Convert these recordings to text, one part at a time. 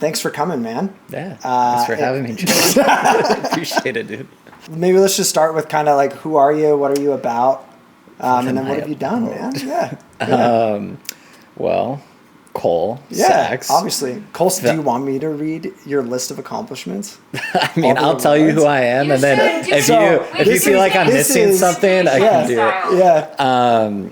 thanks for coming, man. Yeah, thanks for having me. Appreciate it, dude. Maybe let's just start with kind of like, who are you? What are you about? And then what have you done, man? Yeah. Well, Cole Sax. Obviously. Cole, do you want me to read your list of accomplishments? I mean, I'll tell you who I am, and then if you feel like I'm missing something, I can do it. Yeah.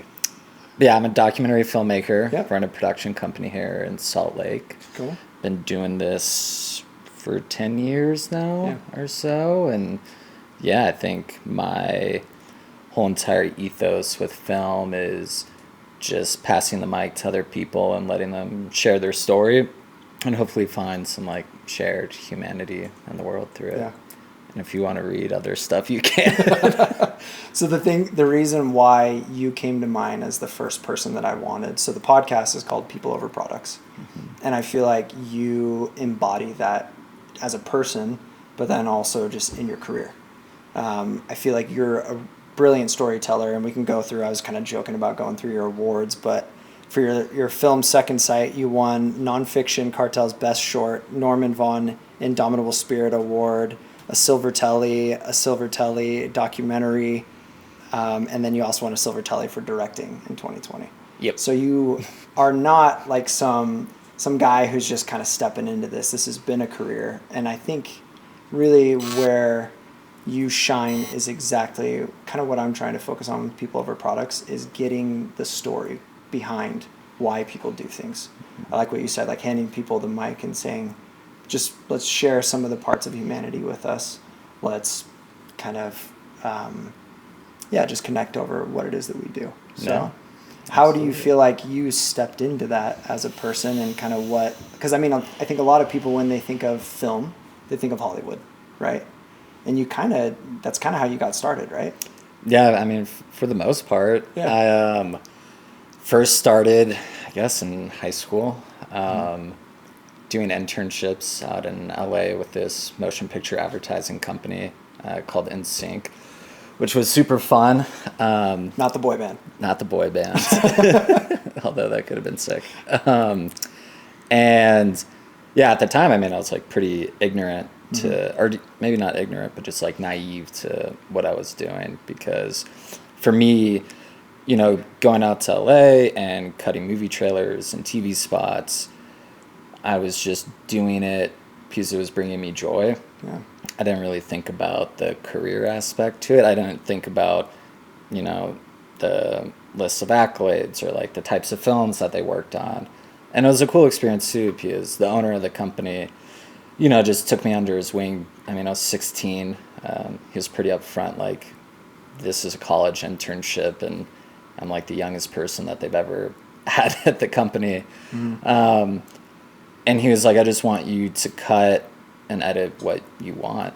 Yeah, I'm a documentary filmmaker. Yep. Run a production company here in Salt Lake. Cool. Been doing this for 10 years now or so, and yeah, I think my whole entire ethos with film is just passing the mic to other people and letting them share their story and hopefully find some like shared humanity in the world through it. Yeah. And if you want to read other stuff, you can. So the reason why you came to mind as the first person that I wanted, so the podcast is called People Over Products. Mm-hmm. And I feel like you embody that as a person, but then also just in your career. I feel like you're a brilliant storyteller, and we can go through, I was kind of joking about going through your awards, but for your film Second Sight, you won Nonfiction Cartel's Best Short, Norman Vaughn Indomitable Spirit Award, a Silver Telly documentary, and then you also won a Silver Telly for directing in 2020. Yep. So you are not like some guy who's just kind of stepping into this. This has been a career, and I think really where you shine is exactly kind of what I'm trying to focus on with People Over Products, is getting the story behind why people do things. I like what you said, like handing people the mic and saying, just let's share some of the parts of humanity with us. Let's kind of, just connect over what it is that we do. So how do you feel like you stepped into that as a person, and kind of what, because I mean, I think a lot of people, when they think of film, they think of Hollywood, right? And that's kind of how you got started, right? Yeah, I mean, for the most part. Yeah. I first started, I guess, in high school, doing internships out in LA with this motion picture advertising company called Intern, which was super fun. Not the boy band. Not the boy band, although that could have been sick. And yeah, at the time, I mean, I was like pretty ignorant or maybe not ignorant, but just like naive to what I was doing, because for me, you know, going out to LA and cutting movie trailers and TV spots, I was just doing it because it was bringing me joy. Yeah. I didn't really think about the career aspect to it. I didn't think about, you know, the lists of accolades or like the types of films that they worked on. And it was a cool experience too, because the owner of the company, you know, just took me under his wing. I mean, I was 16. He was pretty upfront, like, this is a college internship, and I'm like the youngest person that they've ever had at the company. Mm. And he was like, I just want you to cut and edit what you want,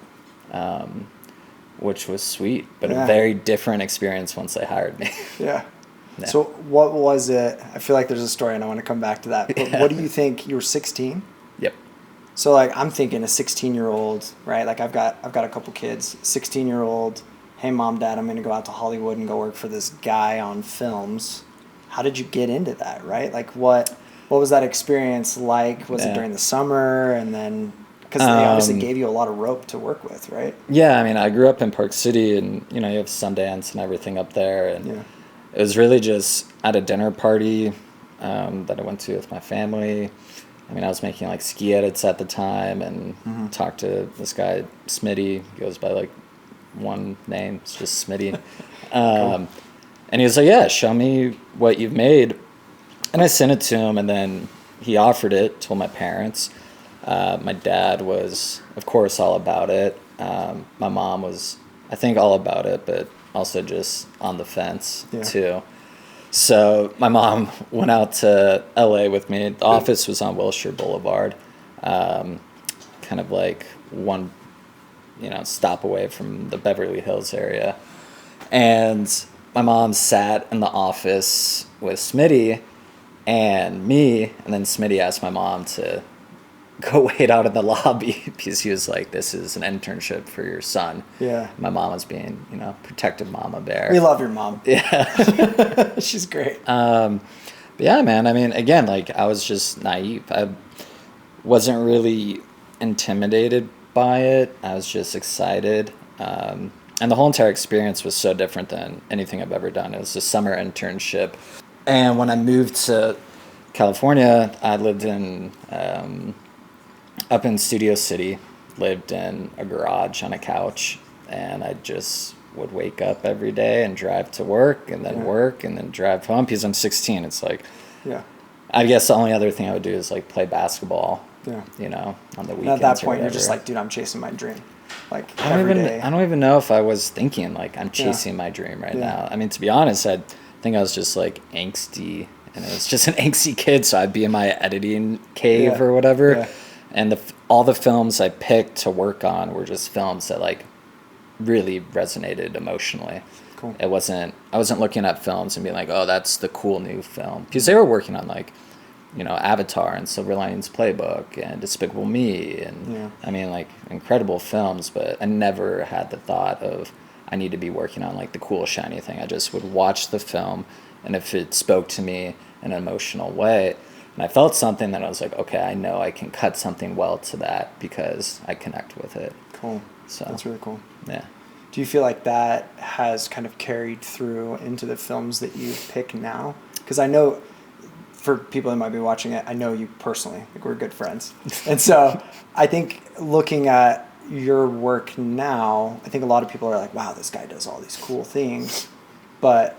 which was sweet, but a very different experience once they hired me. Yeah. So what was it? I feel like there's a story, and I want to come back to that. But what do you think? You were 16? Yep. So like, I'm thinking a 16-year-old, right? Like I've got a couple kids. 16-year-old, hey mom, dad, I'm going to go out to Hollywood and go work for this guy on films. How did you get into that, right? Like what was that experience like? Was it during the summer? And then, because they obviously gave you a lot of rope to work with, right? Yeah, I mean, I grew up in Park City, and you know, you have Sundance and everything up there, and it was really just at a dinner party that I went to with my family. I mean, I was making like ski edits at the time, and talked to this guy, Smitty. He goes by like one name, it's just Smitty. Cool. And he was like, yeah, show me what you've made. And I sent it to him, and then he offered it, told my parents. My dad was, of course, all about it. My mom was, I think, all about it, but also just on the fence too. So my mom went out to LA with me. The office was on Wilshire Boulevard, kind of like one, you know, stop away from the Beverly Hills area. And my mom sat in the office with Smitty and me, and then Smitty asked my mom to go wait out in the lobby because he was like, this is an internship for your son. Yeah. My mom was being, you know, protective mama bear. We love your mom. Yeah. She's great. But yeah, man, I mean, again, like I was just naive. wasn't really intimidated by it. I was just excited. And the whole entire experience was so different than anything I've ever done. It was a summer internship. And when I moved to California, I lived in up in Studio City, lived in a garage on a couch, and I just would wake up every day and drive to work and then work and then drive home because I'm 16. It's like, I guess the only other thing I would do is like play basketball, you know, on the weekends. And at that point, you're just like, dude, I'm chasing my dream. Like I don't even know if I was thinking like I'm chasing my dream right now. I mean, to be honest, I think I was just like angsty, and it was just an angsty kid. So I'd be in my editing cave or whatever. And all the films I picked to work on were just films that like really resonated emotionally. Cool. I wasn't looking at films and being like, oh, that's the cool new film, because they were working on like, you know, Avatar and Silver Linings Playbook and Despicable Me and I mean like incredible films, but I never had the thought of I need to be working on like the cool shiny thing. I just would watch the film, and if it spoke to me in an emotional way and I felt something, then I was like, okay, I know I can cut something well to that because I connect with it. Cool. So that's really cool. Yeah. Do you feel like that has kind of carried through into the films that you pick now? Because I know, for people that might be watching it, I know you personally. Like, we're good friends. And so I think looking at your work now, I think a lot of people are like, wow, this guy does all these cool things. But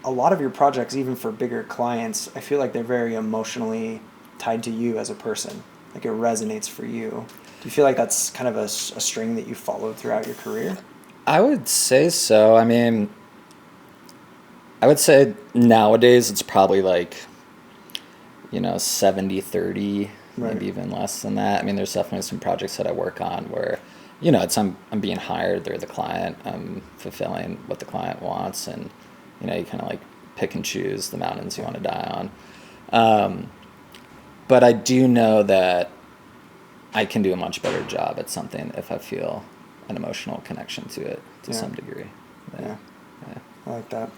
a lot of your projects, even for bigger clients, I feel like they're very emotionally tied to you as a person. Like, it resonates for you. Do you feel like that's kind of a string that you followed throughout your career? I would say so. I mean, I would say nowadays it's probably like, you know, 70-30, maybe even less than that. I mean, there's definitely some projects that I work on where, you know, it's I'm being hired, they're the client, I'm fulfilling what the client wants, and, you know, you kind of like pick and choose the mountains you want to die on. But I do know that I can do a much better job at something if I feel an emotional connection to it to some degree. Yeah. I like that.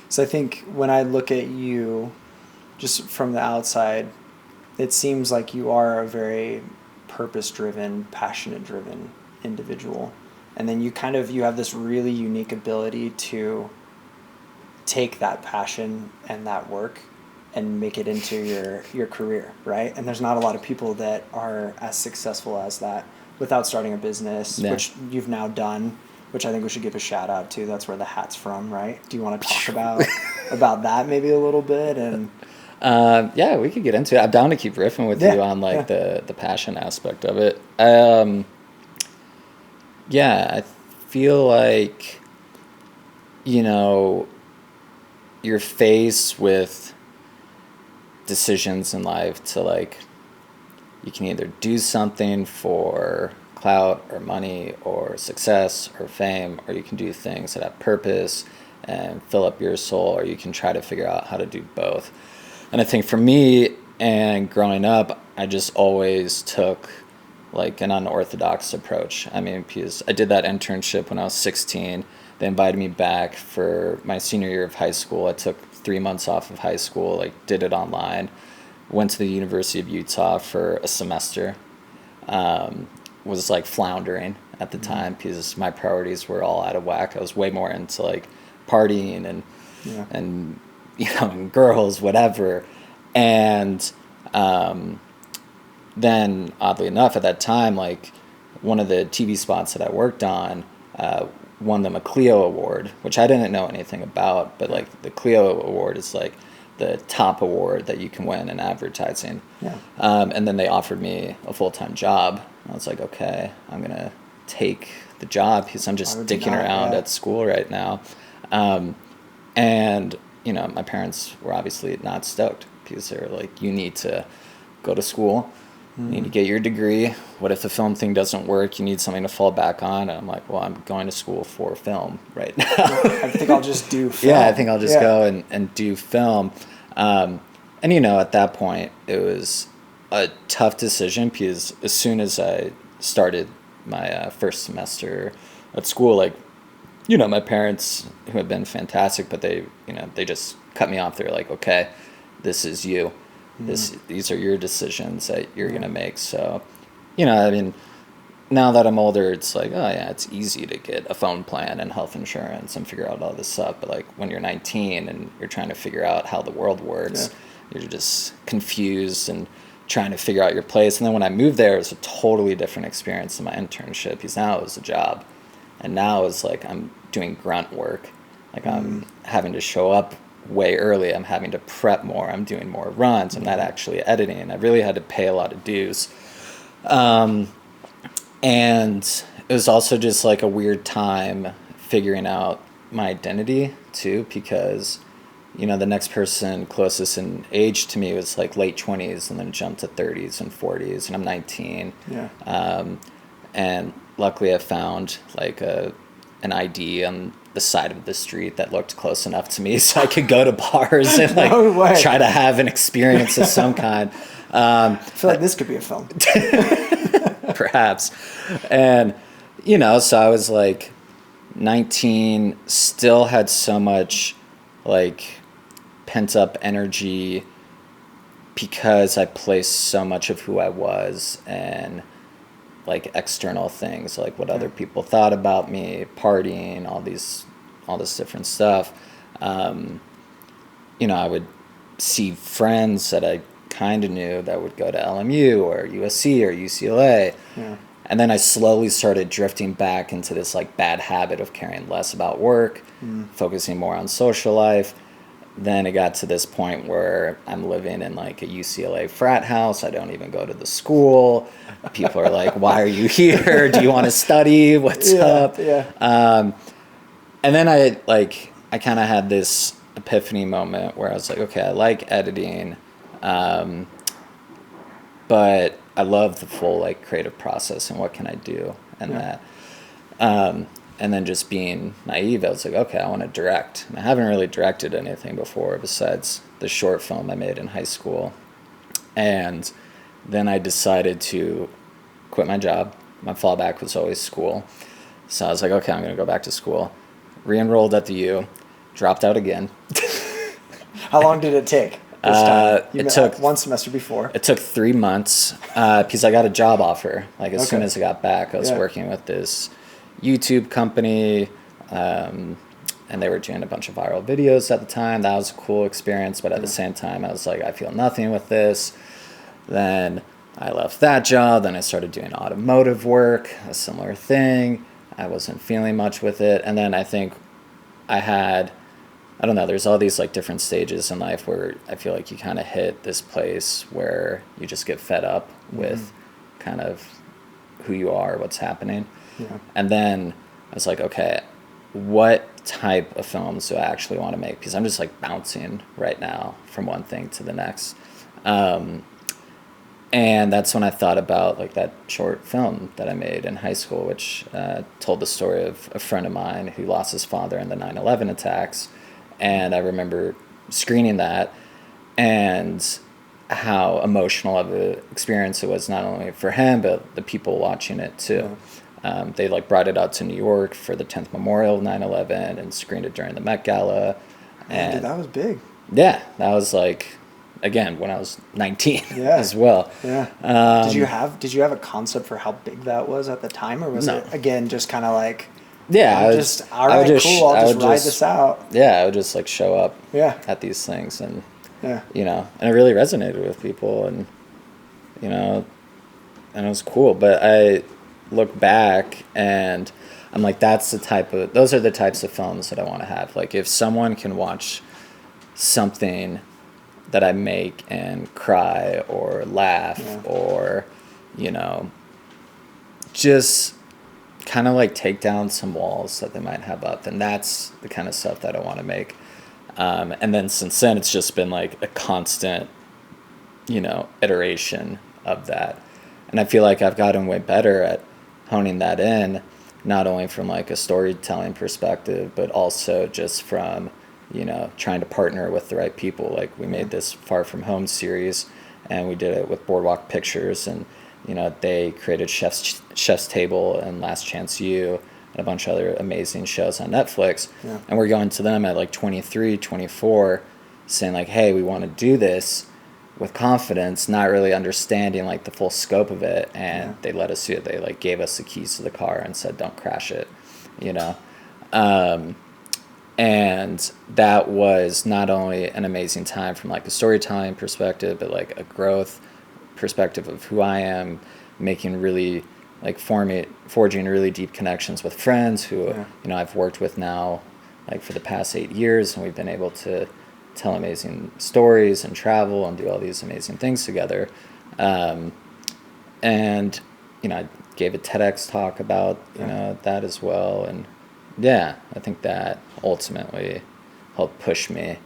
So I think when I look at you, just from the outside, it seems like you are a very purpose-driven, passionate-driven individual. And then you have this really unique ability to take that passion and that work and make it into your career, right? And there's not a lot of people that are as successful as that without starting a business, which you've now done, which I think we should give a shout out to. That's where the hat's from, right? Do you want to talk about that maybe a little bit? And yeah, we could get into it. I'm down to keep riffing with you on like the passion aspect of it. Yeah, I feel like, you know, you're faced with decisions in life to like, you can either do something for clout or money or success or fame, or you can do things that have purpose and fill up your soul, or you can try to figure out how to do both. And I think for me, and growing up, I just always took like an unorthodox approach. I mean, because I did that internship when I was 16. They invited me back for my senior year of high school. I took 3 months off of high school, like did it online, went to the University of Utah for a semester, was like floundering at the time because my priorities were all out of whack. I was way more into like partying and you know, and girls, whatever. And then oddly enough at that time, like one of the TV spots that I worked on won them a Clio Award, which I didn't know anything about, but like the Clio Award is like the top award that you can win in advertising. And then they offered me a full-time job. I was like, okay, I'm going to take the job because I'm just dicking around at school right now. And, you know, my parents were obviously not stoked because they were like, you need to go to school. You need to get your degree. What if the film thing doesn't work? You need something to fall back on. And I'm like, well, I'm going to school for film right now. I think I'll just do film. Yeah, I think I'll just go and do film. And, you know, at that point, it was a tough decision because as soon as I started my first semester at school, like, you know, my parents, who have been fantastic, but they, you know, they just cut me off. They were like, okay, this is you. These are your decisions that you're going to make. So, you know, I mean, now that I'm older, it's like, oh yeah, it's easy to get a phone plan and health insurance and figure out all this stuff. But like when you're 19 and you're trying to figure out how the world works, you're just confused and trying to figure out your place. And then when I moved there, it was a totally different experience than my internship, because now it was a job. And now it's like I'm doing grunt work. Like I'm having to show up way early. I'm having to prep more. I'm doing more runs. I'm not actually editing. I really had to pay a lot of dues. And it was also just like a weird time figuring out my identity too, because, you know, the next person closest in age to me was like late 20s and then jumped to 30s and 40s, and I'm 19. And luckily I found like an ID on the side of the street that looked close enough to me so I could go to bars and like try to have an experience of some kind. I feel like this could be a film. Perhaps. And, you know, so I was like 19, still had so much like pent up energy because I placed so much of who I was and like external things, like what other people thought about me, partying, all this different stuff. You know, I would see friends that I kind of knew that would go to LMU or USC or UCLA. And then I slowly started drifting back into this like bad habit of caring less about work, focusing more on social life. Then it got to this point where I'm living in like a UCLA frat house. I don't even go to the school. People are like, why are you here? Do you want to study? What's up? And then I kind of had this epiphany moment where I was like, okay, I like editing, but I love the full like creative process and what can I do and that. And then just being naive, I was like, okay, I want to direct. And I haven't really directed anything before besides the short film I made in high school. And then I decided to quit my job. My fallback was always school. So I was like, okay, I'm going to go back to school. Re-enrolled at the U, dropped out again. How long did it take this time? It took one semester before. It took 3 months because I got a job offer. Like as soon as I got back, I was working with this YouTube company, and they were doing a bunch of viral videos at the time. That was a cool experience, but at the same time, I was like, I feel nothing with this. Then I left that job. Then I started doing automotive work, a similar thing. I wasn't feeling much with it. And then I think I don't know, there's all these like different stages in life where I feel like you kind of hit this place where you just get fed up with kind of who you are, what's happening. And then I was like, okay, what type of films do I actually want to make? Because I'm just like bouncing right now from one thing to the next. And that's when I thought about like that short film that I made in high school, which told the story of a friend of mine who lost his father in the 9/11 attacks. And I remember screening that and how emotional of an experience it was, not only for him, but the people watching it too. They like brought it out to New York for the 10th memorial of 9/11 and screened it during the Met Gala. And dude, that was big. Yeah, that was like, again, when I was 19 as well. Did you have a concept for how big that was at the time, or was it again just kind of like, I I'll would just ride this out? Yeah, I would just like show up at these things and you know, and it really resonated with people, and you know, and it was cool. But I look back and I'm like, those are the types of films that I want to have. Like if someone can watch something that I make and cry or laugh or, you know, just kind of like take down some walls that they might have up, then that's the kind of stuff that I want to make. And then since then, it's just been like a constant, you know, iteration of that. And I feel like I've gotten way better at honing that in, not only from like a storytelling perspective, but also just from, you know, trying to partner with the right people. Like we made this Far From Home series, and we did it with Boardwalk Pictures, and you know, they created Chef's Table and Last Chance U and a bunch of other amazing shows on Netflix. And we're going to them at like 23, 24, saying like, hey, we want to do this. with confidence, not really understanding like the full scope of it, and they let us do it. They like gave us the keys to the car and said, "Don't crash it," you know. And that was not only an amazing time from like a storytelling perspective, but like a growth perspective of who I am, making really like forging really deep connections with friends who you know I've worked with now like for the past 8 years, and we've been able to tell amazing stories and travel and do all these amazing things together. And you know, I gave a TEDx talk about you know that as well, and yeah, I think that ultimately helped push me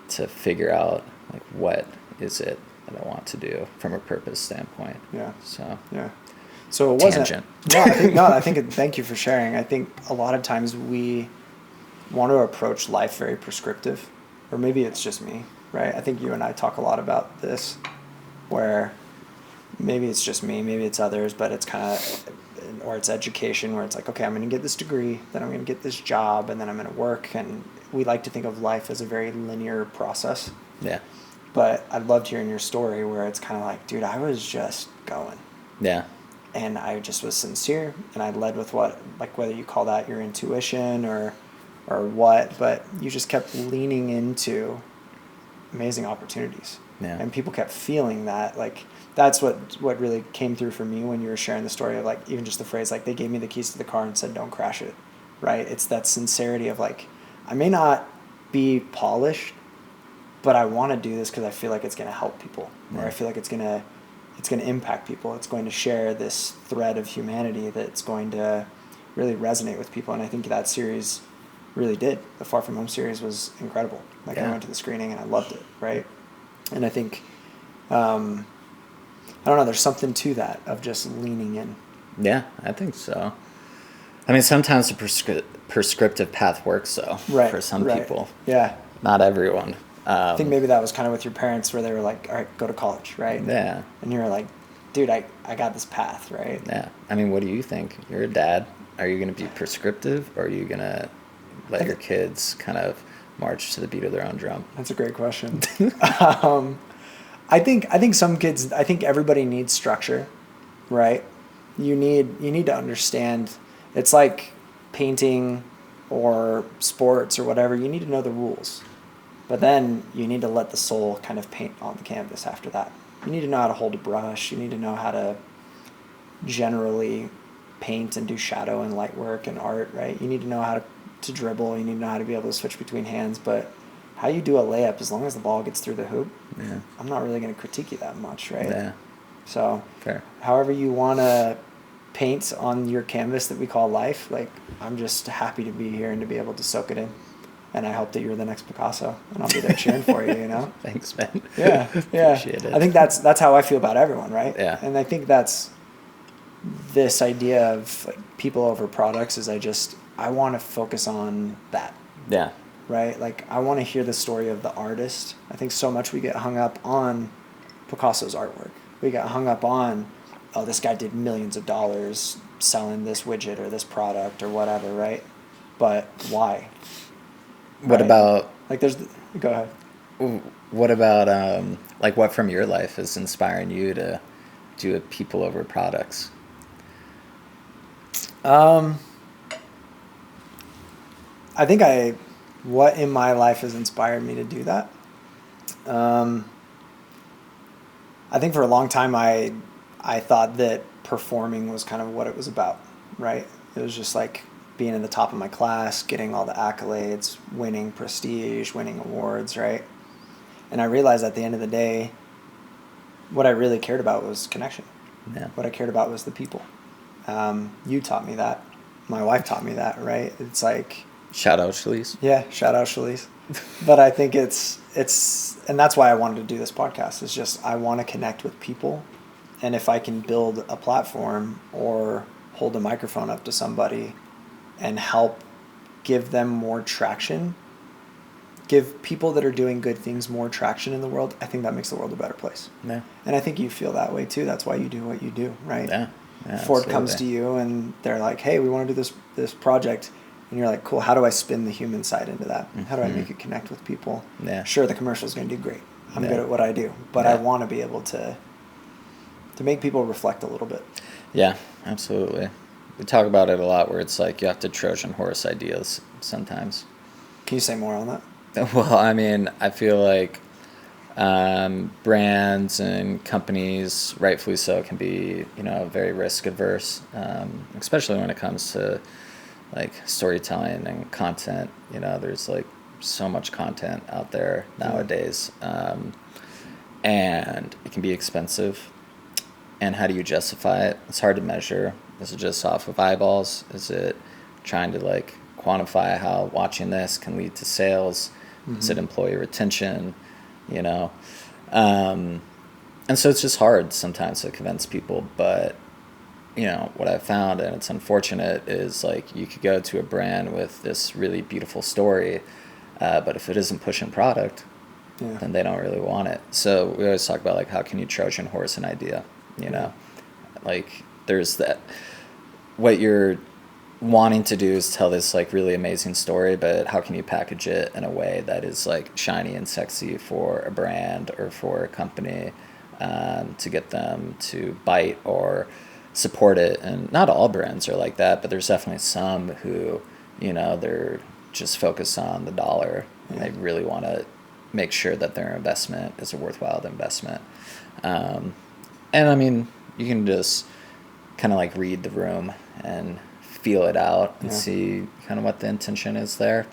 to figure out like what is it that I want to do from a purpose standpoint. Yeah. So yeah. So it wasn't. Tangent. I think. Thank you for sharing. I think a lot of times we want to approach life very prescriptive, or maybe it's just me, right? I think you and I talk a lot about this, where maybe it's just me, maybe it's others, but it's kind of, or it's education, where it's like, okay, I'm going to get this degree, then I'm going to get this job, and then I'm going to work, and we like to think of life as a very linear process. Yeah. But I loved hearing your story where it's kind of like, dude, I was just going. Yeah. And I just was sincere, and I led with what, like whether you call that your intuition or what, but you just kept leaning into amazing opportunities. Yeah. And people kept feeling that, like, that's what really came through for me when you were sharing the story of like, even just the phrase, like they gave me the keys to the car and said, don't crash it. Right. It's that sincerity of like, I may not be polished, but I want to do this because I feel like it's going to help people, or I feel like it's going to impact people. It's going to share this thread of humanity that's going to really resonate with people. And I think that series really did. The Far From Home series was incredible. Like I went to the screening and I loved it. Right. And I think, I don't know, there's something to that of just leaning in. Yeah, I think so. I mean, sometimes the prescriptive path works though for some people. Yeah. Not everyone. I think maybe that was kind of with your parents where they were like, all right, go to college, right? Yeah. And you were like, dude, I got this path, right? Yeah. I mean, what do you think? You're a dad. Are you going to be prescriptive, or are you going to let your kids kind of march to the beat of their own drum? That's a great question. I think some kids, I think everybody needs structure, right? You need to understand, it's like painting or sports or whatever, you need to know the rules. But then you need to let the soul kind of paint on the canvas after that. You need to know how to hold a brush. You need to know how to generally paint and do shadow and light work and art, right? You need to know how to dribble. You need to know how to be able to switch between hands. But how you do a layup, as long as the ball gets through the hoop, I'm not really going to critique you that much, right? Yeah. So fair. However you want to paint on your canvas that we call life, like I'm just happy to be here and to be able to soak it in. And I hope that you're the next Picasso, and I'll be there cheering for you, you know? Thanks, man. Yeah. Appreciate it. I think that's how I feel about everyone, right? Yeah. And I think that's this idea of like people over products is I want to focus on that. Yeah. Right? Like I want to hear the story of the artist. I think so much we get hung up on Picasso's artwork. We got hung up on, oh, this guy did millions of dollars selling this widget or this product or whatever, right? But why? What about like go ahead. What about like what from your life is inspiring you to do a people over products? I think what in my life has inspired me to do that? I think for a long time I thought that performing was kind of what it was about, right? It was just like being in the top of my class, getting all the accolades, winning prestige, winning awards, right? And I realized at the end of the day, what I really cared about was connection. Yeah. What I cared about was the people. You taught me that. My wife taught me that, right? It's like... Shout out Shalise. Yeah, shout out Shalise. But I think it's, and that's why I wanted to do this podcast. It's just, I want to connect with people. And if I can build a platform or hold a microphone up to somebody and help give them more traction, give people that are doing good things more traction in the world, I think that makes the world a better place. Yeah. And I think you feel that way too. That's why you do what you do, right? Yeah. Ford Absolutely. comes to you and they're like, hey, we want to do this project. And you're like, cool, how do I spin the human side into that? How do I make it connect with people? Yeah. Sure, the commercial's going to do great, I'm good at what I do, but I want to be able to make people reflect a little bit. Yeah, absolutely. We talk about it a lot where it's like you have to Trojan horse ideas sometimes. Can you say more on that? Well, I mean, I feel like brands and companies, rightfully so, can be, very risk adverse, especially when it comes to like storytelling and content. There's like so much content out there nowadays, and it can be expensive. And how do you justify it? It's hard to measure. Is it just off of eyeballs? Is it trying to like quantify how watching this can lead to sales? Mm-hmm. Is it employee retention? And so it's just hard sometimes to convince people. But what I've found, and it's unfortunate, is like you could go to a brand with this really beautiful story, but if it isn't pushing product, then they don't really want it. So we always talk about like how can you Trojan horse an idea? Like there's that, what you're wanting to do is tell this like really amazing story, but how can you package it in a way that is like shiny and sexy for a brand or for a company, to get them to bite or support it. And not all brands are like that, but there's definitely some who, they're just focused on the dollar and they really want to make sure that their investment is a worthwhile investment. And I mean, you can just kind of like read the room and feel it out and see kind of what the intention is there.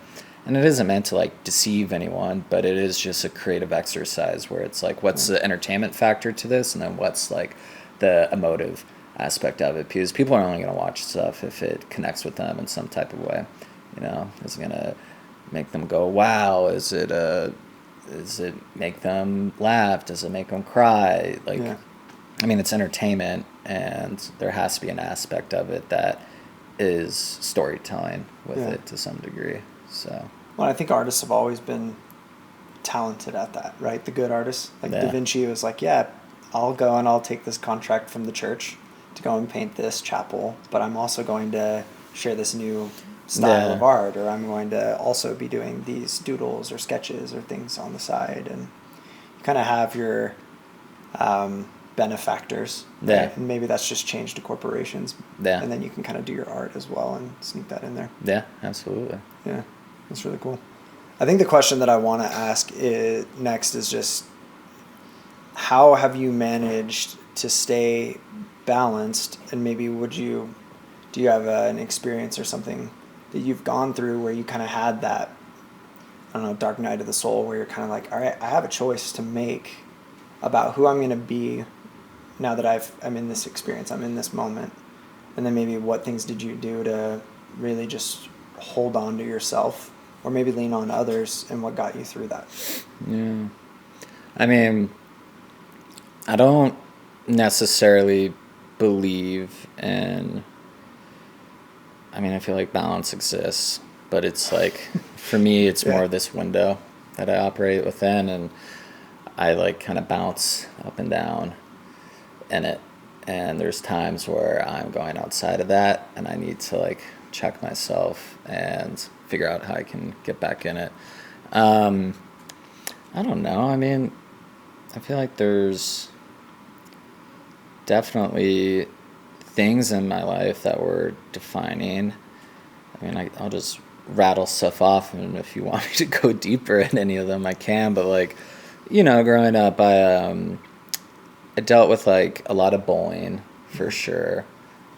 And it isn't meant to like deceive anyone, but it is just a creative exercise where it's like, what's the entertainment factor to this? And then what's like the emotive aspect of it? Because people are only going to watch stuff if it connects with them in some type of way. Is it going to make them go, wow? Does it make them laugh? Does it make them cry? I mean, it's entertainment, and there has to be an aspect of it that is storytelling with it to some degree. So, well, I think artists have always been talented at that, right? The good artists, like Da Vinci was like, I'll go and I'll take this contract from the church to go and paint this chapel, but I'm also going to share this new style of art, or I'm going to also be doing these doodles or sketches or things on the side. And you kind of have your benefactors, right? And maybe that's just changed to corporations, and then you can kind of do your art as well and sneak that in there. Absolutely. That's really cool. I think the question that I want to ask next is just, how have you managed to stay balanced? And maybe do you have an experience or something that you've gone through where you kind of had that, I don't know, dark night of the soul, where you're kind of like, all right, I have a choice to make about who I'm going to be now that I'm in this experience, I'm in this moment. And then maybe what things did you do to really just hold on to yourself, or maybe lean on others, and what got you through that? Yeah. I mean, I don't necessarily believe in, I feel like balance exists, but it's like, for me, it's more of this window that I operate within, and I like kind of bounce up and down in it. And there's times where I'm going outside of that and I need to like check myself and figure out how I can get back in it. I don't know. I feel like there's definitely things in my life that were defining. I'll just rattle stuff off, and if you want me to go deeper in any of them, I can. But like, growing up, I dealt with like a lot of bullying for sure,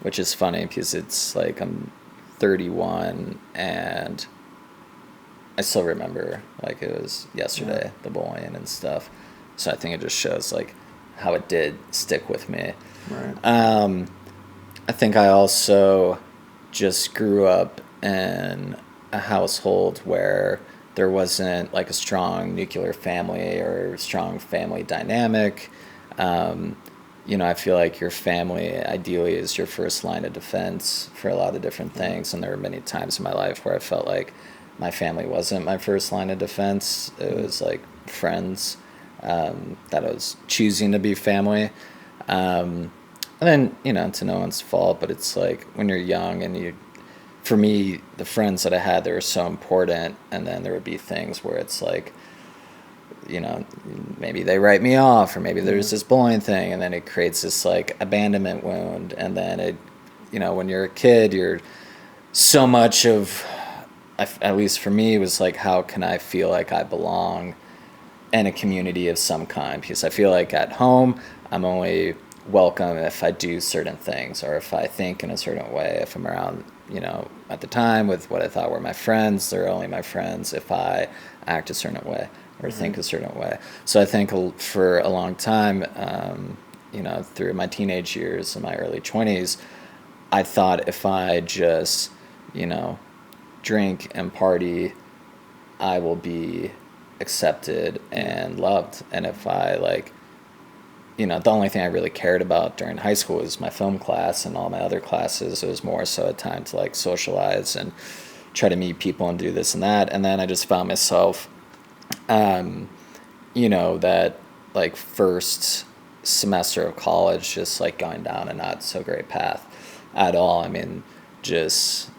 which is funny because it's like I'm 31 and I still remember like it was yesterday, the bullying and stuff. So I think it just shows like how it did stick with me. Right. I think I also just grew up in a household where there wasn't like a strong nuclear family or strong family dynamic. I feel like your family ideally is your first line of defense for a lot of different things. And there were many times in my life where I felt like my family wasn't my first line of defense. It was like friends, that I was choosing to be family. And then, to no one's fault, but it's like when you're young and for me, the friends that I had, they were so important. And then there would be things where it's like, you know, maybe they write me off, or maybe there's this bullying thing, and then it creates this like abandonment wound. And then it, you know, when you're a kid, you're so much of, at least for me, was like, how can I feel like I belong in a community of some kind? Because I feel like at home, I'm only welcome if I do certain things, or if I think in a certain way. If I'm around, you know, at the time with what I thought were my friends, they're only my friends if I act a certain way or think a certain way. So I think for a long time, you know, through my teenage years and my early 20s, I thought if I just, you know, drink and party, I will be accepted and loved. And if I like, you know, the only thing I really cared about during high school was my film class, and all my other classes, it was more so a time to like socialize and try to meet people and do this and that. And then I just found myself, you know, that like first semester of college, just like going down a not so great path at all. I mean, just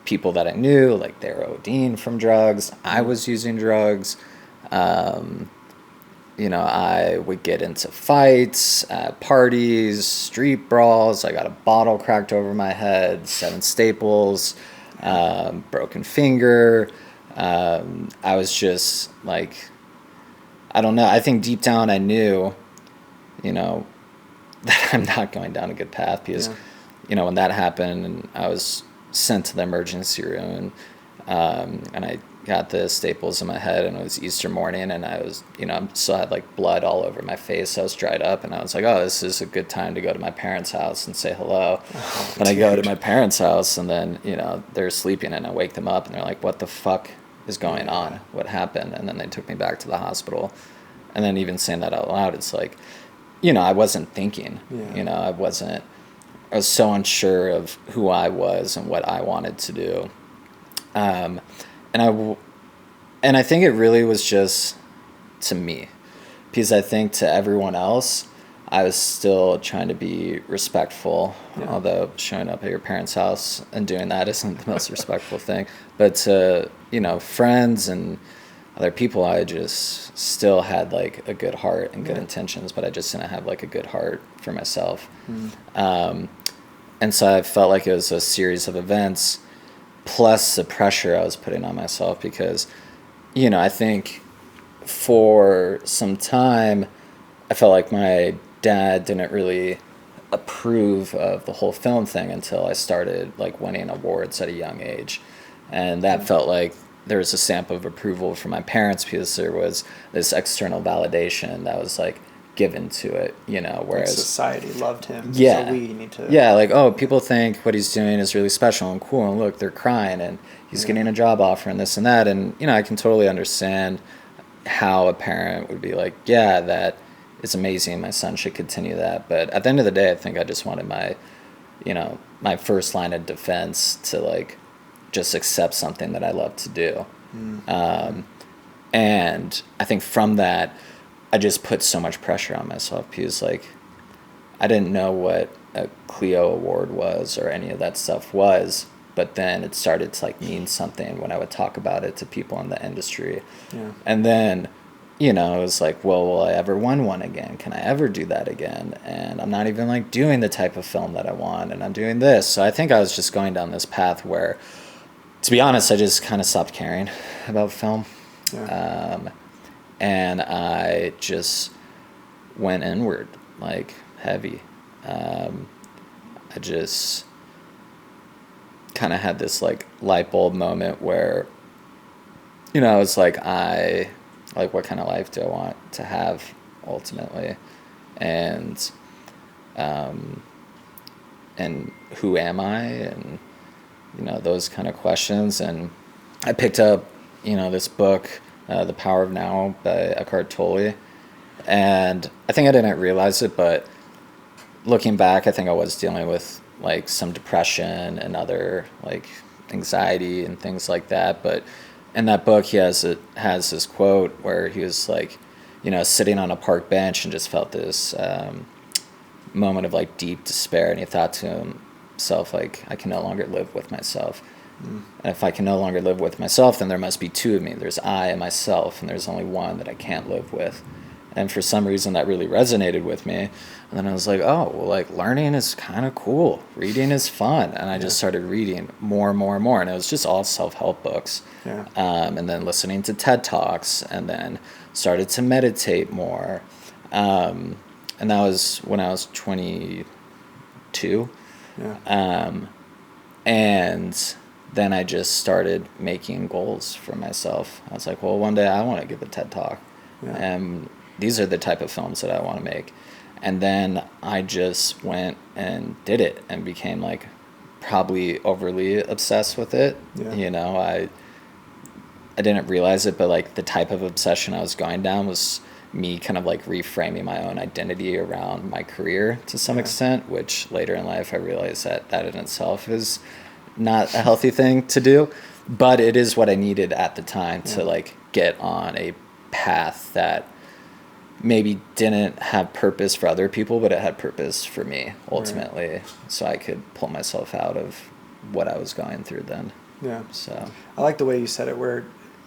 people that I knew, like they were ODing from drugs. I was using drugs. You know, I would get into fights at parties, street brawls. I got a bottle cracked over my head, 7 staples, broken finger. I was just like, I don't know. I think deep down I knew, you know, that I'm not going down a good path, because, you know, when that happened and I was sent to the emergency room, and I got the staples in my head, and it was Easter morning, and I was, you know, still had like blood all over my face. I was dried up, and I was like, oh, this is a good time to go to my parents' house and say hello. And I go to my parents' house, and then, you know, they're sleeping, and I wake them up, and they're like, what the fuck is going on? What happened? And then they took me back to the hospital. And then even saying that out loud, it's like, you know, I wasn't thinking, you know, I was so unsure of who I was and what I wanted to do. And I think it really was just to me, because I think to everyone else, I was still trying to be respectful, although showing up at your parents' house and doing that isn't the most respectful thing. But to, you know, friends and other people, I just still had like a good heart and good intentions, but I just didn't have like a good heart for myself. And so I felt like it was a series of events plus the pressure I was putting on myself, because, you know, I think for some time I felt like my dad didn't really approve of the whole film thing until I started like winning awards at a young age. And that felt like there was a stamp of approval from my parents, because there was this external validation that was like given to it, you know, whereas like society loved him. Yeah. So we need to. Yeah, like, oh, people think what he's doing is really special and cool, and look, they're crying, and he's getting a job offer and this and that. And, you know, I can totally understand how a parent would be like, yeah, that is amazing. My son should continue that. But at the end of the day, I think I just wanted my, you know, my first line of defense to like just accept something that I love to do. And I think from that, I just put so much pressure on myself, because like I didn't know what a Clio award was or any of that stuff was, but then it started to like mean something when I would talk about it to people in the industry. And then, you know, it was like, well, will I ever win one again? Can I ever do that again? And I'm not even like doing the type of film that I want, and I'm doing this. So I think I was just going down this path where, to be honest, I just kind of stopped caring about film. And I just went inward, like heavy. I just kind of had this like light bulb moment where, you know, I was like, what kind of life do I want to have ultimately? And who am I? And, you know, those kind of questions. And I picked up, you know, this book, The Power of Now by Eckhart Tolle. And I think I didn't realize it, but looking back, I think I was dealing with like some depression and other like anxiety and things like that. But in that book, he has this quote where he was like, you know, sitting on a park bench and just felt this moment of like deep despair. And he thought to himself, like, I can no longer live with myself. And if I can no longer live with myself, then there must be two of me. There's I and myself, and there's only one that I can't live with. And for some reason that really resonated with me. And then I was like, oh, well, like learning is kind of cool. Reading is fun. And I just started reading more and more and more. And it was just all self-help books. Yeah. And then listening to TED Talks, and then started to meditate more. And that was when I was 22. Yeah. And then I just started making goals for myself. I was like, well, one day I want to give a TED Talk. Yeah. And these are the type of films that I want to make. And then I just went and did it and became like probably overly obsessed with it. Yeah. You know, I didn't realize it, but like the type of obsession I was going down was me kind of like reframing my own identity around my career to some extent, which later in life I realized that in itself is not a healthy thing to do, but it is what I needed at the time to like get on a path that maybe didn't have purpose for other people, but it had purpose for me ultimately, so I could pull myself out of what I was going through then. Yeah. So I like the way you said it, where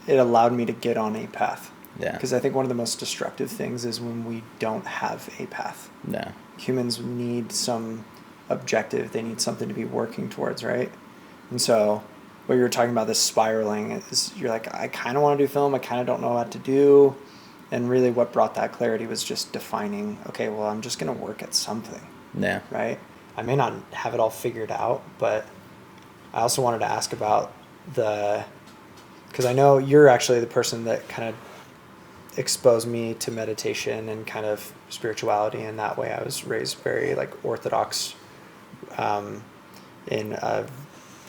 it allowed me to get on a path. Yeah. Because I think one of the most destructive things is when we don't have a path. No. Humans need some objective. They need something to be working towards, right? And so what you were talking about, this spiraling, is you're like, I kind of want to do film. I kind of don't know what to do. And really what brought that clarity was just defining, okay, well, I'm just going to work at something. Yeah. Right? I may not have it all figured out, but I also wanted to ask about because I know you're actually the person that kind of exposed me to meditation and kind of spirituality in that way. I was raised very like orthodox in a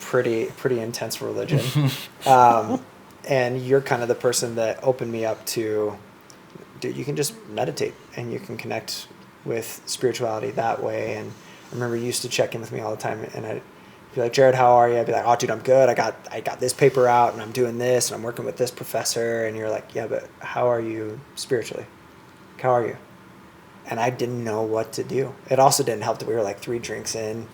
pretty intense religion. And you're kind of the person that opened me up to, dude, you can just meditate and you can connect with spirituality that way. And I remember you used to check in with me all the time, and I'd be like, Jared, how are you? I'd be like, oh, dude, I'm good. I got this paper out and I'm doing this and I'm working with this professor. And you're like, yeah, but how are you spiritually? How are you? And I didn't know what to do. It also didn't help that we were like 3 drinks in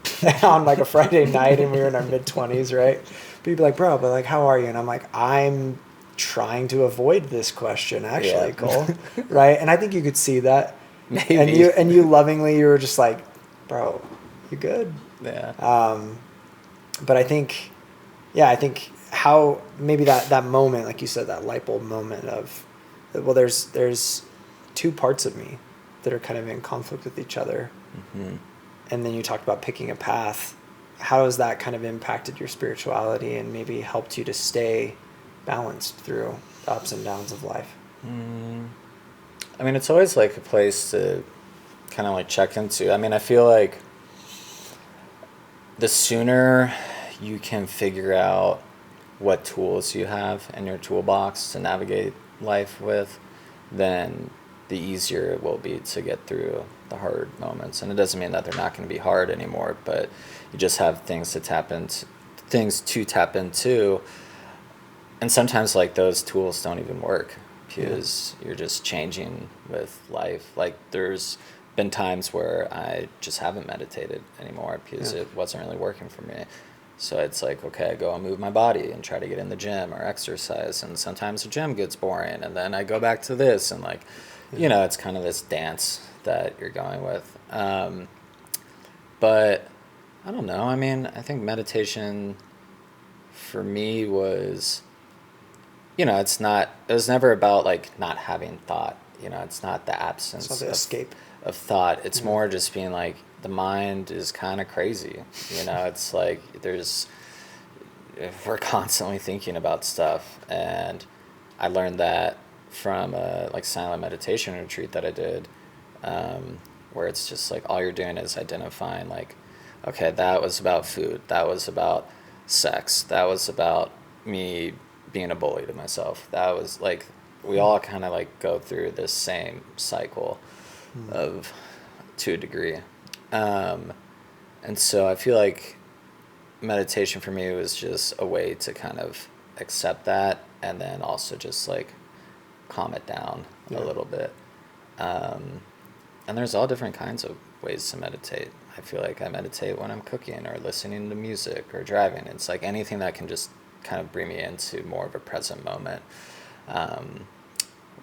on like a Friday night and we were in our mid-20s, right? But you'd be like, bro, but like, how are you? And I'm like, I'm trying to avoid this question, actually, Cole. Right? And I think you could see that. Maybe. And you lovingly, you were just like, bro, you good? Yeah. But I think how maybe that moment, like you said, that light bulb moment of, well, there's 2 parts of me that are kind of in conflict with each other. Mm-hmm. And then you talked about picking a path. How has that kind of impacted your spirituality and maybe helped you to stay balanced through the ups and downs of life? I mean, it's always like a place to kind of like check into. I mean, I feel like the sooner you can figure out what tools you have in your toolbox to navigate life with, then the easier it will be to get through the hard moments. And it doesn't mean that they're not going to be hard anymore, but you just have things to tap into. And sometimes like those tools don't even work because you're just changing with life. Like there's been times where I just haven't meditated anymore because it wasn't really working for me. So it's like, okay, I go and move my body and try to get in the gym or exercise. And sometimes the gym gets boring. And then I go back to this and like, you know, it's kind of this dance that you're going with. But I don't know. I mean, I think meditation for me was, you know, it was never about like not having thought. You know, it's not the absence It's not the escape of thought. It's more just being like, the mind is kind of crazy. You know, it's like we're constantly thinking about stuff. And I learned that from a like silent meditation retreat that I did, where it's just like all you're doing is identifying like, okay, that was about food, that was about sex, that was about me being a bully to myself, that was like, we all kind of like go through this same cycle of, to a degree. And so I feel like meditation for me was just a way to kind of accept that and then also just like calm it down a little bit. And there's all different kinds of ways to meditate. I feel like I meditate when I'm cooking or listening to music or driving. It's like anything that can just kind of bring me into more of a present moment,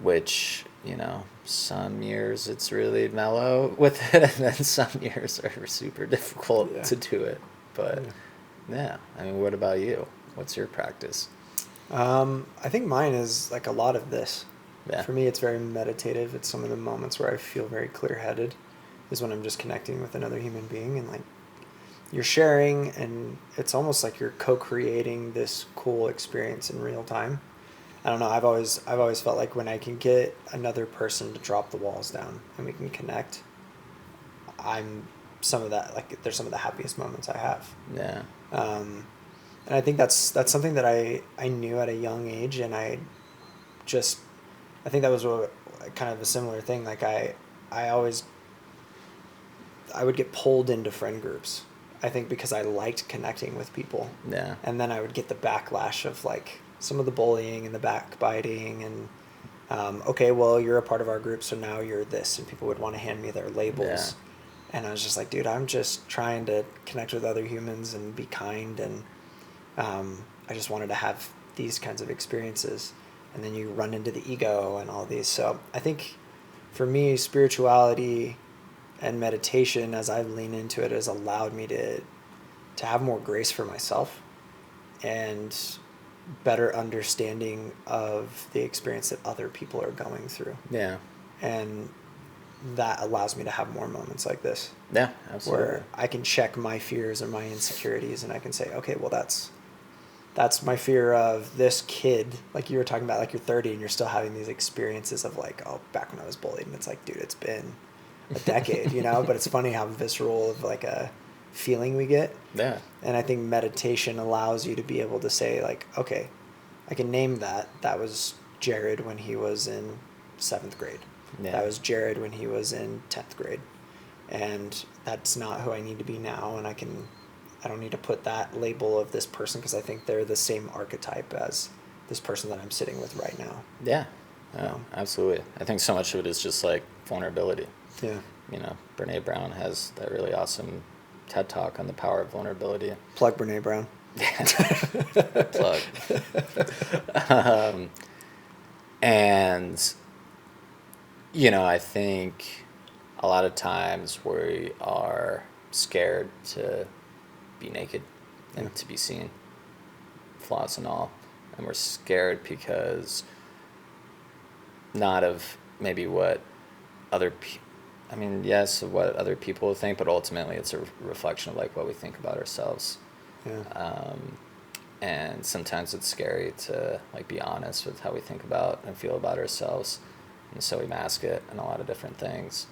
which, you know, some years it's really mellow with it, and then some years are super difficult to do it. But yeah, I mean, what about you? What's your practice? I think mine is like a lot of this. Yeah. For me, it's very meditative. It's some of the moments where I feel very clear-headed is when I'm just connecting with another human being, and like you're sharing, and it's almost like you're co-creating this cool experience in real time. I don't know. I've always felt like when I can get another person to drop the walls down and we can connect, I'm some of that, like there's some of the happiest moments I have. Yeah. And I think that's something that I knew at a young age, and I think that was kind of a similar thing. Like I would get pulled into friend groups, I think because I liked connecting with people. Yeah. And then I would get the backlash of like some of the bullying and the backbiting and, okay, well, you're a part of our group, so now you're this. And people would want to hand me their labels. Yeah. And I was just like, dude, I'm just trying to connect with other humans and be kind. And I just wanted to have these kinds of experiences. And then you run into the ego and all these. So I think for me, spirituality and meditation, as I lean into it, has allowed me to have more grace for myself and better understanding of the experience that other people are going through. Yeah. And that allows me to have more moments like this. Yeah, absolutely. Where I can check my fears or my insecurities, and I can say, okay, well, that's my fear of this kid. Like you were talking about, like you're 30 and you're still having these experiences of like, oh, back when I was bullied. And it's like, dude, it's been a decade, you know? But it's funny how visceral of like a feeling we get. Yeah. And I think meditation allows you to be able to say like, okay, I can name that. That was Jared when he was in 7th grade. Yeah. That was Jared when he was in 10th grade. And that's not who I need to be now. And I don't need to put that label of this person because I think they're the same archetype as this person that I'm sitting with right now. Yeah, absolutely. I think so much of it is just like vulnerability. Yeah. You know, Brene Brown has that really awesome TED Talk on the power of vulnerability. Plug Brene Brown. Plug. And, you know, I think a lot of times we are scared to be naked and to be seen, flaws and all. And we're scared because not of maybe what yes, of what other people think, but ultimately it's a reflection of like what we think about ourselves. Yeah. And sometimes it's scary to like be honest with how we think about and feel about ourselves, and so we mask it in a lot of different things.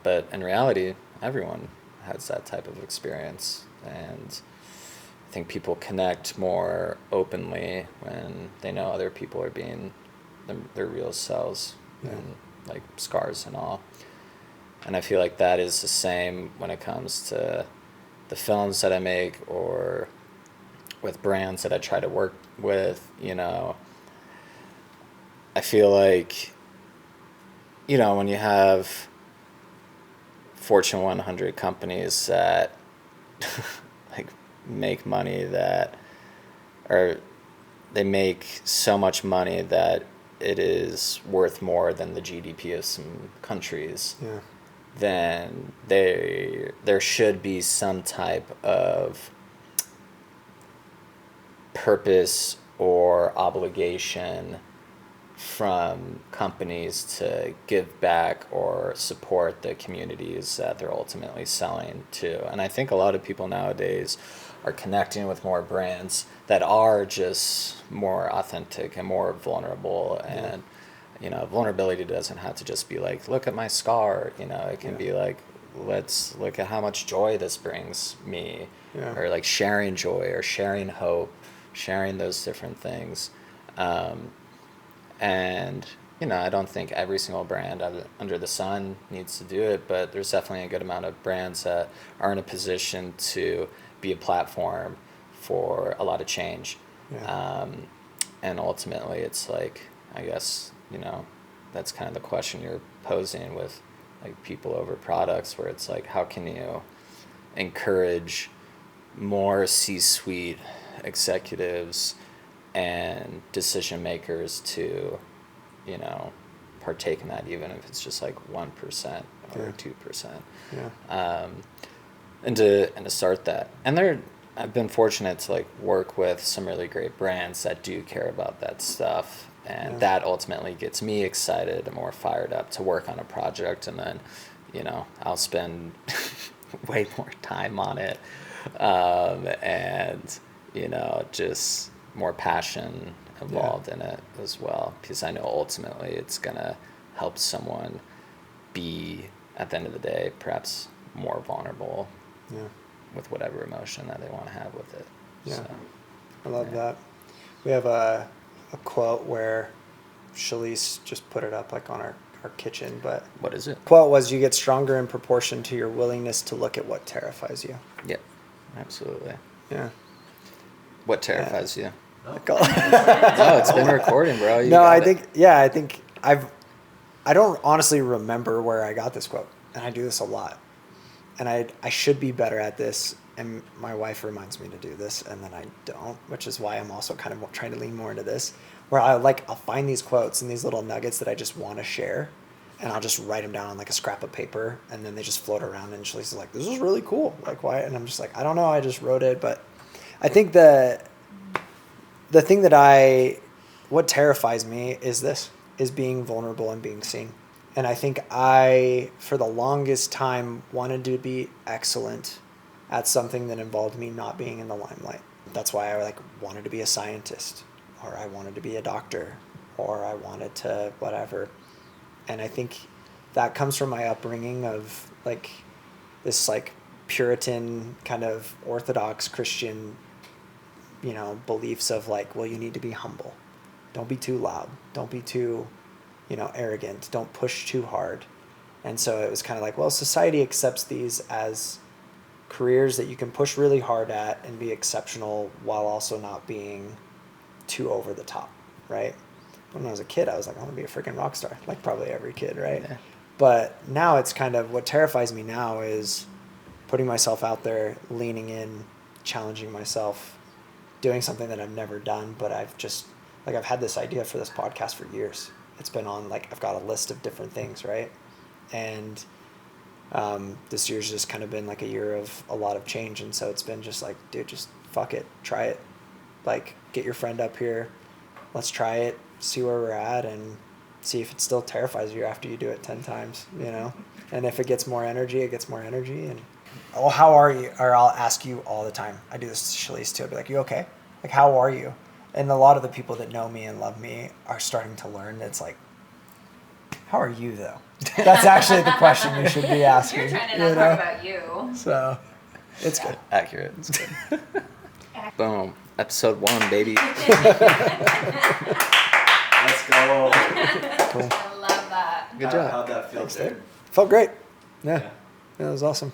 But in reality, everyone has that type of experience, and I think people connect more openly when they know other people are being their real selves, and like scars and all. And I feel like that is the same when it comes to the films that I make or with brands that I try to work with. You know, I feel like, you know, when you have Fortune 100 companies that like make money they make so much money that it is worth more than the GDP of some countries. Yeah. Then there should be some type of purpose or obligation from companies to give back or support the communities that they're ultimately selling to. And I think a lot of people nowadays are connecting with more brands that are just more authentic and more vulnerable. And you know, vulnerability doesn't have to just be like, look at my scar. You know, it can be like, let's look at how much joy this brings me. Or like sharing joy or sharing hope, sharing those different things. And, you know, I don't think every single brand under the sun needs to do it, but there's definitely a good amount of brands that are in a position to be a platform for a lot of change. And ultimately it's like, I guess, you know, that's kind of the question you're posing with like people over products, where it's like, how can you encourage more C-suite executives and decision makers to, you know, partake in that, even if it's just like 1% or 2%. Yeah. And to start that. And I've been fortunate to like work with some really great brands that do care about that stuff. And that ultimately gets me excited and more fired up to work on a project. And then, you know, I'll spend way more time on it. And, you know, just more passion involved in it as well. Because I know ultimately it's going to help someone be, at the end of the day, perhaps more vulnerable with whatever emotion that they want to have with it. Yeah. So, I love that. We have a quote where Shalise just put it up like on our kitchen, but what is it? Quote was, "You get stronger in proportion to your willingness to look at what terrifies you." Yep, absolutely. Yeah. What terrifies you? No, No, it's been recording, bro. I think I don't honestly remember where I got this quote, and I do this a lot, and I should be better at this, and my wife reminds me to do this, and then I don't, which is why I'm also kind of trying to lean more into this, where I'll find these quotes and these little nuggets that I just want to share, and I'll just write them down on like a scrap of paper, and then they just float around, and she's like, "This is really cool. Like, why?" And I'm just like, "I don't know. I just wrote it." But I think the thing what terrifies me is being vulnerable and being seen. And I think I, for the longest time, wanted to be excellent at something that involved me not being in the limelight. That's why I wanted to be a scientist, or I wanted to be a doctor, or I wanted to whatever. And I think that comes from my upbringing of this Puritan kind of Orthodox Christian, beliefs of well, you need to be humble. Don't be too loud. Don't be too, arrogant. Don't push too hard. And so it was kind of well, society accepts these as careers that you can push really hard at and be exceptional while also not being too over the top, right? When I was a kid, I was like, I want to be a freaking rock star, like probably every kid, right? Yeah. But now it's kind of, what terrifies me now is putting myself out there, leaning in, challenging myself, doing something that I've never done, but I've just, I've had this idea for this podcast for years. It's been on, I've got a list of different things, right? And this year's just kind of been a year of a lot of change. And so it's been just dude, just fuck it, try it. Get your friend up here. Let's try it, see where we're at, and see if it still terrifies you after you do it 10 times, And if it gets more energy, it gets more energy. And, oh, how are you? Or I'll ask you all the time. I do this to Shalise too. I'll be like, you okay? How are you? And a lot of the people that know me and love me are starting to learn that it's how are you though? That's actually the question you should be asking. You're trying to not talk about you. So, it's good. Accurate. It's good. Boom. Episode 1, baby. Let's go. Cool. I love that. Good job. How'd that feel? Felt great. Yeah. It was awesome.